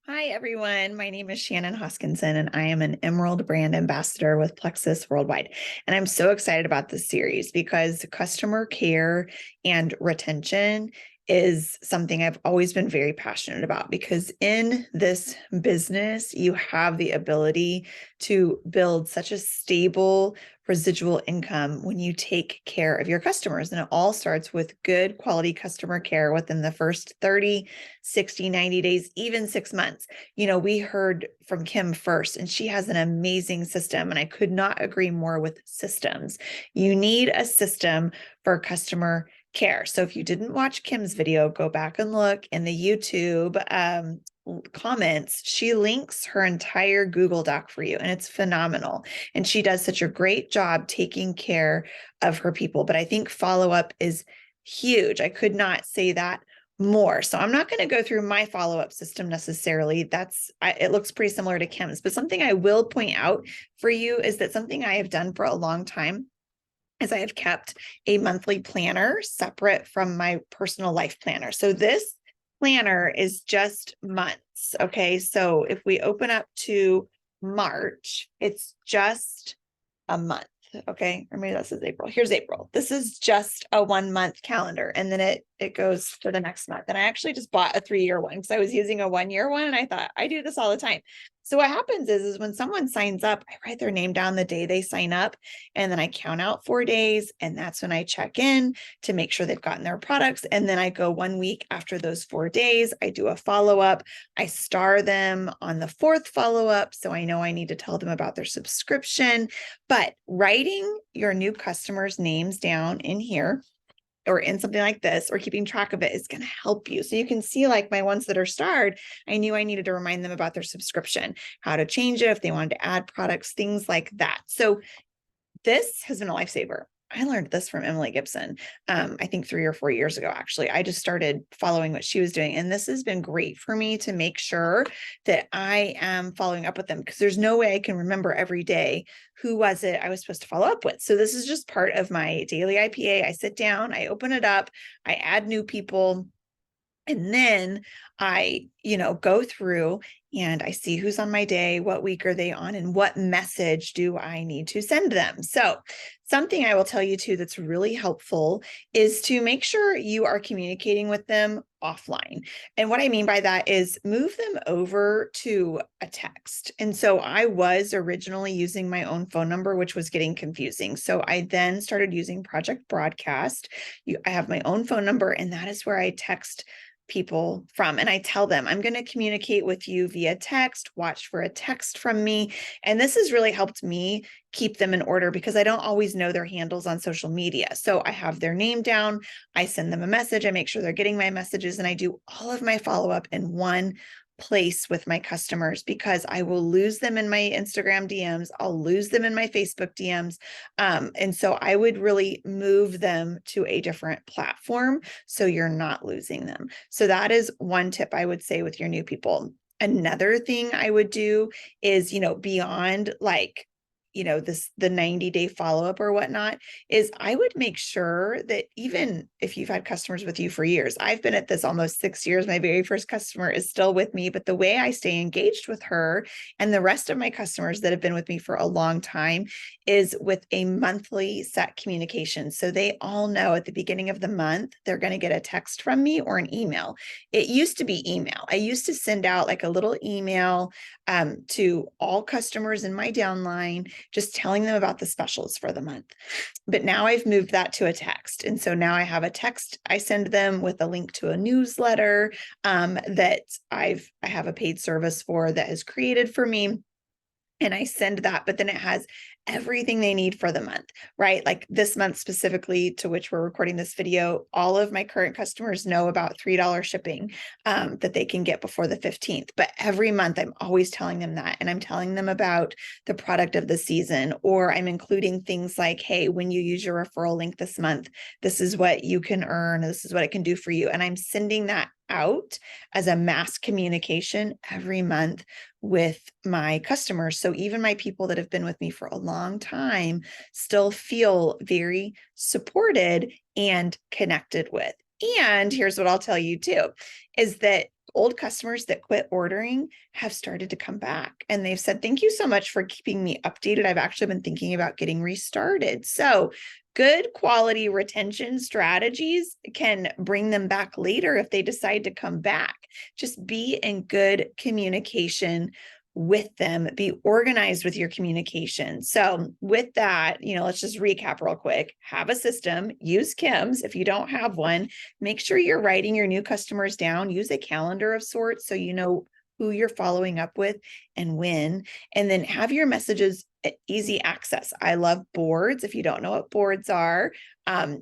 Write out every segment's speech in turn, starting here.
Hi, everyone. My name is Shannon Hoskinson, and I am an Emerald brand ambassador with Plexus Worldwide. And I'm so excited about this series because customer care and retention is something I've always been very passionate about, because in this business, you have the ability to build such a stable residual income when you take care of your customers. And it all starts with good quality customer care within the first 30, 60, 90 days, even 6 months. We heard from Kim first, and she has an amazing system. And I could not agree more with systems. You need a system for customer care. So if you didn't watch Kim's video, go back and look in the YouTube comments. She links her entire Google Doc for you, and it's phenomenal. And she does such a great job taking care of her people. But I think follow-up is huge. I could not say that more. So I'm not going to go through my follow-up system necessarily. It looks pretty similar to Kim's, but something I will point out for you is that something I have done for a long time is I have kept a monthly planner separate from my personal life planner. So this planner is just months. Okay. So if we open up to March, it's just a month. Okay. Or maybe this is April. Here's April. This is just a 1 month calendar. And then it goes for the next month. And I actually just bought a 3-year one because I was using a 1-year one. And I thought I do this all the time. So what happens is when someone signs up, I write their name down the day they sign up, and then I count out 4 days. And that's when I check in to make sure they've gotten their products. And then I go 1 week after those 4 days, I do a follow-up. I star them on the 4th follow-up. So I know I need to tell them about their subscription. But writing your new customers' names down in here or in something like this, or keeping track of it, is going to help you. So you can see, like my ones that are starred, I knew I needed to remind them about their subscription, how to change it if they wanted to add products, things like that. So this has been a lifesaver. I learned this from Emily Gibson, I think 3 or 4 years ago, actually. I just started following what she was doing. And this has been great for me to make sure that I am following up with them, because there's no way I can remember every day who was it I was supposed to follow up with. So this is just part of my daily IPA. I sit down, I open it up, I add new people. And then I, go through and I see who's on my day, what week are they on, and what message do I need to send them. So something I will tell you too that's really helpful is to make sure you are communicating with them offline. And what I mean by that is move them over to a text. And so I was originally using my own phone number, which was getting confusing. So I then started using Project Broadcast. I have my own phone number, and that is where I text people from. And I tell them, I'm going to communicate with you via text, watch for a text from me. And this has really helped me keep them in order, because I don't always know their handles on social media. So I have their name down, I send them a message, I make sure they're getting my messages, and I do all of my follow-up in one place with my customers, because I will lose them in my Instagram DMs. I'll lose them in my Facebook DMs. And so I would really move them to a different platform so you're not losing them. So that is one tip I would say with your new people. Another thing I would do is, beyond like the 90-day follow-up or whatnot, is I would make sure that even if you've had customers with you for years, I've been at this almost 6 years, my very first customer is still with me, but the way I stay engaged with her and the rest of my customers that have been with me for a long time is with a monthly set communication. So they all know at the beginning of the month, they're going to get a text from me or an email. It used to be email. I used to send out like a little email to all customers in my downline, just telling them about the specials for the month. But now I've moved that to a text. And so now I have a text I send them with a link to a newsletter that I have a paid service for that is created for me. And I send that, but then it has everything they need for the month, right? Like this month specifically, to which we're recording this video, all of my current customers know about $3 shipping that they can get before the 15th. But every month I'm always telling them that, and I'm telling them about the product of the season, or I'm including things like, hey, when you use your referral link this month, this is what you can earn. This is what it can do for you. And I'm sending that out as a mass communication every month with my customers. So even my people that have been with me for a long time still feel very supported and connected with. And here's what I'll tell you too, is that old customers that quit ordering have started to come back, and they've said, thank you so much for keeping me updated. I've actually been thinking about getting restarted. So good quality retention strategies can bring them back later if they decide to come back. Just be in good communication with them, be organized with your communication. So with that, let's just recap real quick. Have a system, use Kim's. If you don't have one, make sure you're writing your new customers down, use a calendar of sorts so you know who you're following up with and when, and then have your messages easy access. I love boards. If you don't know what boards are,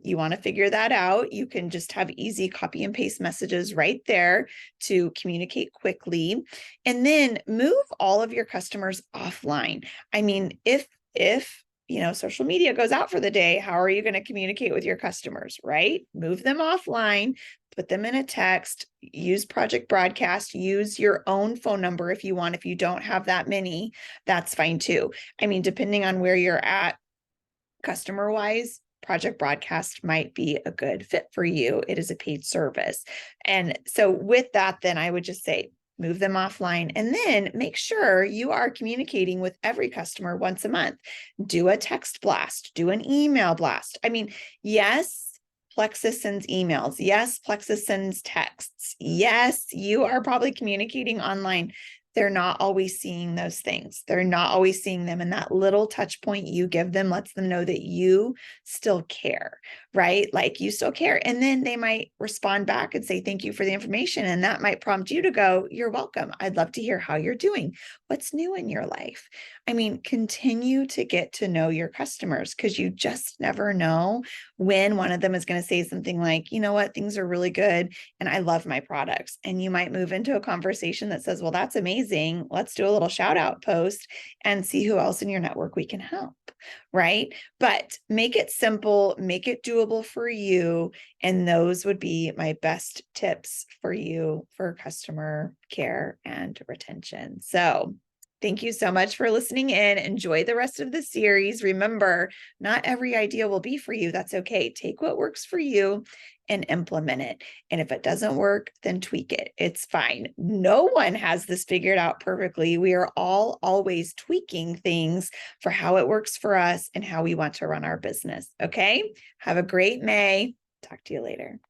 you want to figure that out. You can just have easy copy and paste messages right there to communicate quickly, and then move all of your customers offline. I mean, if social media goes out for the day, how are you going to communicate with your customers, right? Move them offline, put them in a text, use Project Broadcast, use your own phone number if you want. If you don't have that many, that's fine too. I mean, depending on where you're at customer-wise, Project Broadcast might be a good fit for you. It is a paid service. And so with that, then I would just say, move them offline, and then make sure you are communicating with every customer once a month. Do a text blast, do an email blast. I mean, yes, Plexus sends emails. Yes, Plexus sends texts. Yes, you are probably communicating online. They're not always seeing those things. They're not always seeing them. And that little touch point you give them lets them know that you still care, right? Like you still care. And then they might respond back and say, thank you for the information. And that might prompt you to go, you're welcome. I'd love to hear how you're doing. What's new in your life? I mean, continue to get to know your customers, because you just never know when one of them is going to say something like, you know what, things are really good and I love my products. And you might move into a conversation that says, well, that's amazing. Let's do a little shout out post and see who else in your network we can help, right? But make it simple, make it doable for you. And those would be my best tips for you for customer care and retention. So thank you so much for listening in. Enjoy the rest of the series. Remember, not every idea will be for you. That's okay. Take what works for you and implement it. And if it doesn't work, then tweak it. It's fine. No one has this figured out perfectly. We are all always tweaking things for how it works for us and how we want to run our business. Okay. Have a great May. Talk to you later.